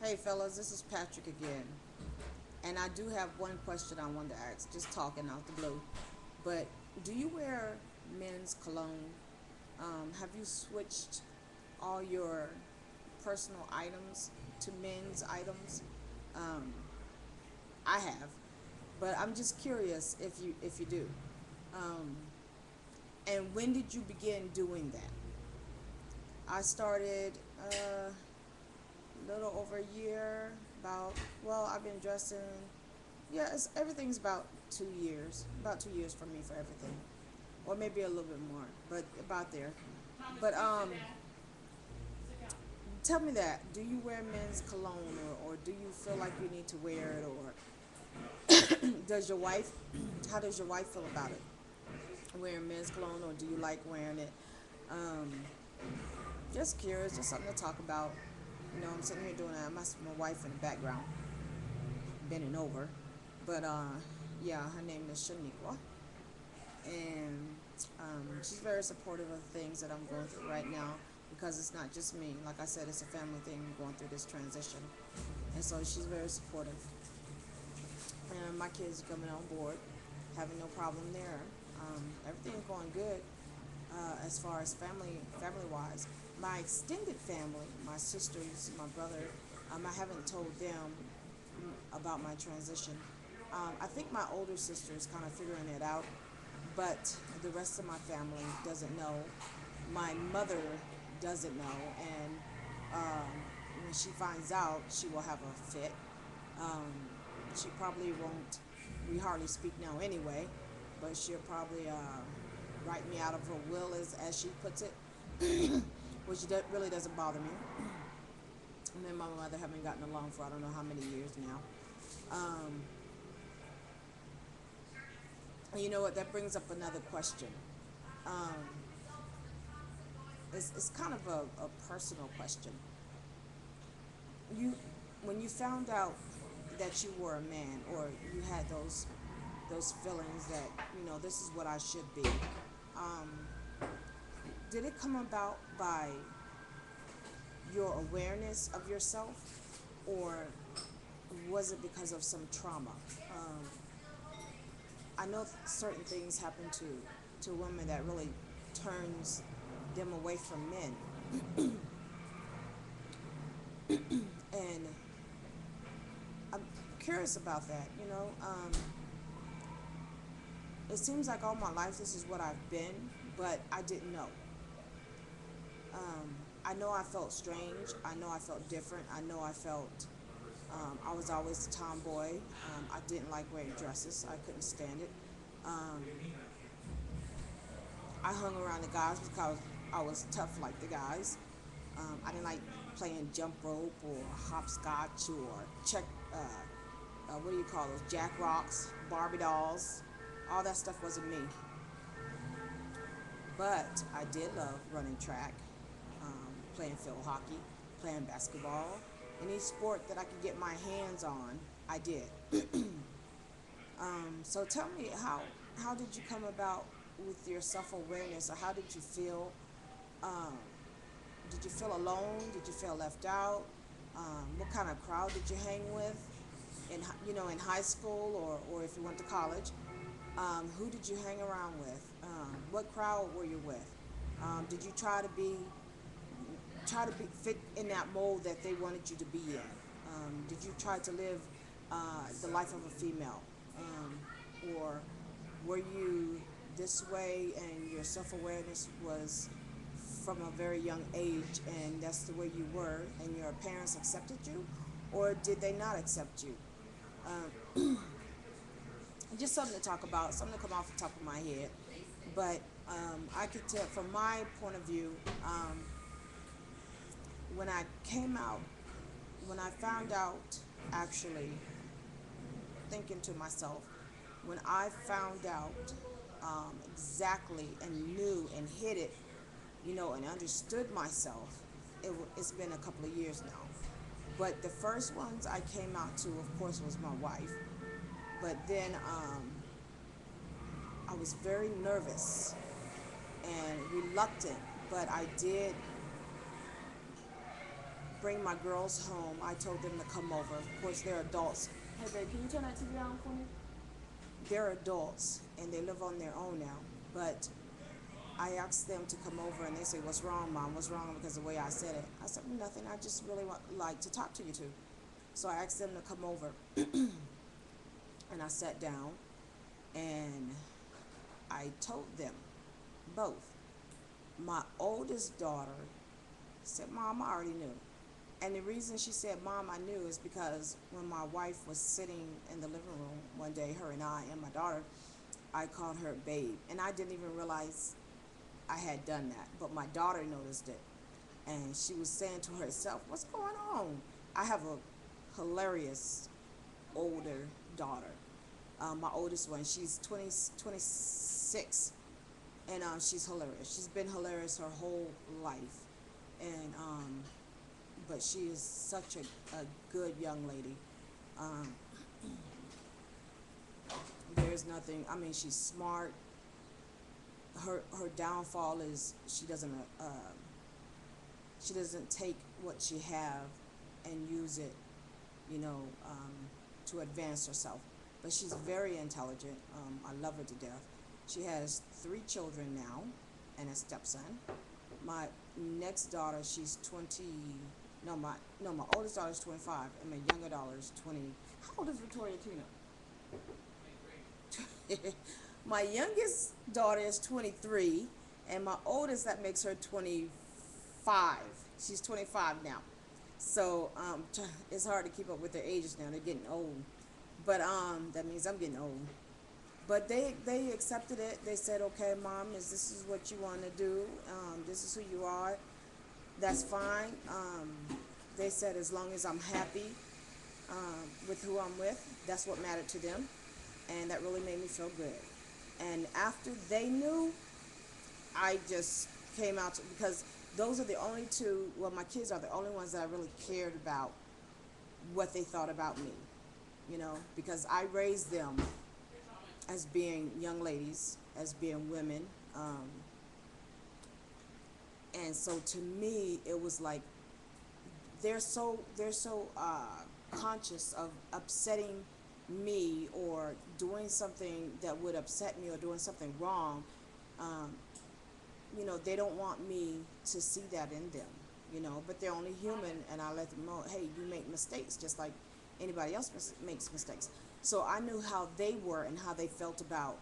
Hey fellas, this is Patrick again. And I do have one question I wanted to ask, just talking out the blue. But do you wear men's cologne? Have you switched all your personal items to men's items? Um, I have, but I'm just curious if you do. Um, and when did you begin doing that? I started a little over a year. I've been dressing. Yeah, everything's about 2 years. About 2 years for me for everything, or maybe a little bit more, but about there. But tell me that. Do you wear men's cologne, or do you feel like you need to wear it, or does your wife? How does your wife feel about it? Wearing men's cologne, or do you like wearing it? Um, just curious, just something to talk about. I'm sitting here doing that. My wife in the background, bending over, but yeah, her name is Shaniqua, and she's very supportive of the things that I'm going through right now because it's not just me. Like I said, it's a family thing going through this transition, and so she's very supportive. And my kids are coming on board, having no problem there. Everything's going good as far as family wise. My extended family, my sisters, my brother, I haven't told them about my transition. I think my older sister is kind of figuring it out, but the rest of my family doesn't know. My mother doesn't know, and um, when she finds out, she will have a fit. Um, she probably won't. We hardly speak now anyway, but she'll probably write me out of her will, as she puts it, which really doesn't bother me. Me and my mother haven't gotten along for I don't know how many years now. Um, and you know what? That brings up another question. Um, it's kind of a personal question. You, when you found out that you were a man, or you had those feelings that this is what I should be. Um, did it come about by your awareness of yourself, or was it because of some trauma? I know certain things happen to women that really turns them away from men, and I'm curious about that. It seems like all my life this is what I've been, but I didn't know. Um, I know I felt strange. I know I felt different. I know I felt. I was always a tomboy. I didn't like wearing dresses. I couldn't stand it. Um, I hung around the guys because I was tough like the guys. I didn't like playing jump rope or hopscotch or check. What do you call those? Jack rocks, Barbie dolls. All that stuff wasn't me. But I did love running track, playing field hockey, playing basketball. Any sport that I could get my hands on, I did. So tell me, how did you come about with your self awareness, or how did you feel? Um, did you feel alone? Did you feel left out? What kind of crowd did you hang with? In high school, or if you went to college, who did you hang around with? What crowd were you with? Did you try to be fit in that mold that they wanted you to be in? Did you try to live the life of a female, or were you this way and your self awareness was from a very young age, and that's the way you were, and your parents accepted you, or did they not accept you? Just something to talk about, something to come off the top of my head. But I could tell from my point of view, when I came out, when I found out, actually, thinking to myself, when I found out exactly and knew and hit it, and understood myself, it's been a couple of years now. But the first ones I came out to, of course, was my wife. But then I was very nervous and reluctant, but I did bring my girls home, I told them to come over. Of course, they're adults. Hey, babe, can you turn that TV down for me? They're adults and they live on their own now. But I asked them to come over and they say, "What's wrong, Mom? What's wrong?" Because of the way I said it. I said, "Nothing. I just really like to talk to you two." So I asked them to come over and I sat down and I told them both. My oldest daughter said, "Mom, I already knew." And the reason she said, "Mom, I knew," is because when my wife was sitting in the living room one day, her and I and my daughter, I called her babe. And I didn't even realize I had done that. But my daughter noticed it. And she was saying to herself, "What's going on?" I have a hilarious older daughter. My oldest one, she's 26. And she's hilarious. She's been hilarious her whole life. And but she is such a good young lady. Um, there's nothing. I mean, she's smart. Her downfall is she doesn't take what she have and use it, you know, to advance herself. But she's very intelligent. I love her to death. She has 3 children now and a stepson. My next daughter, she's 20. No, my oldest daughter is 25, and my younger daughter is 20. How old is Victoria Tina? My youngest daughter is 23, and my oldest, that makes her 25. She's 25 now. So it's hard to keep up with their ages now. They're getting old. But that means I'm getting old. But they accepted it. They said, "Okay, Mom, this is what you want to do. This is who you are. That's fine." They said as long as I'm happy with who I'm with, that's what mattered to them, and that really made me feel good. And after they knew, I just came out because those are the only two. Well, my kids are the only ones that I really cared about what they thought about me, because I raised them as being young ladies, as being women. And so to me, it was like they're so conscious of upsetting me or doing something that would upset me or doing something wrong. Um, they don't want me to see that in them. But they're only human, and I let them know, hey, you make mistakes just like anybody else makes mistakes. So I knew how they were and how they felt about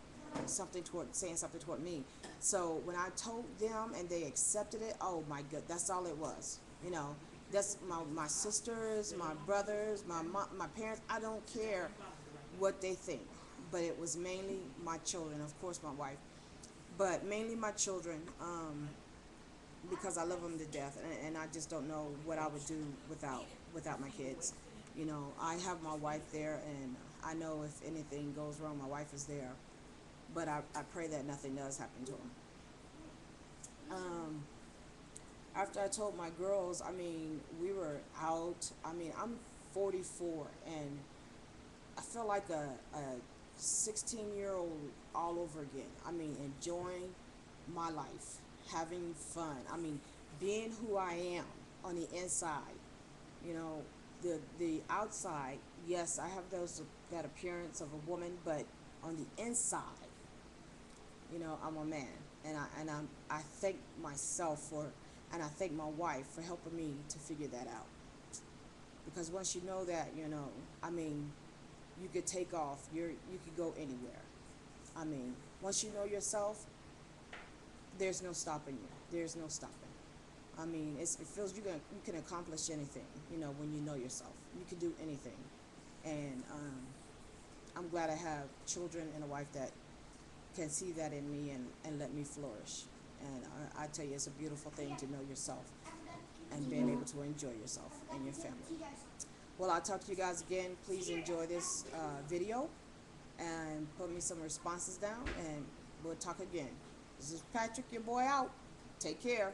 saying something toward me. So when I told them and they accepted it, oh my god, that's all it was. That's my sisters, my brothers, my mom, my parents. I don't care what they think, but it was mainly my children, of course my wife, but mainly my children, because I love them to death, and I just don't know what I would do without my kids. I have my wife there, and I know if anything goes wrong, my wife is there. But I pray that nothing does happen to them. Um, After I told my girls, I mean, we were out. I mean, I'm 44, and I feel like a 16-year-old all over again. I mean, enjoying my life, having fun. I mean, being who I am on the inside. You know, the outside, yes, I have that appearance of a woman, but on the inside, I'm a man, and I thank myself and I thank my wife for helping me to figure that out. Because once you know that, I mean, you could take off. You could go anywhere. I mean, once you know yourself, there's no stopping you. There's no stopping. I mean, it feels you can accomplish anything. When you know yourself, you can do anything. And I'm glad I have children and a wife that can see that in me and let me flourish. And I tell you, it's a beautiful thing to know yourself and being able to enjoy yourself and your family. Well, I'll talk to you guys again. Please enjoy this video and put me some responses down, and we'll talk again. This is Patrick, your boy, out. Take care.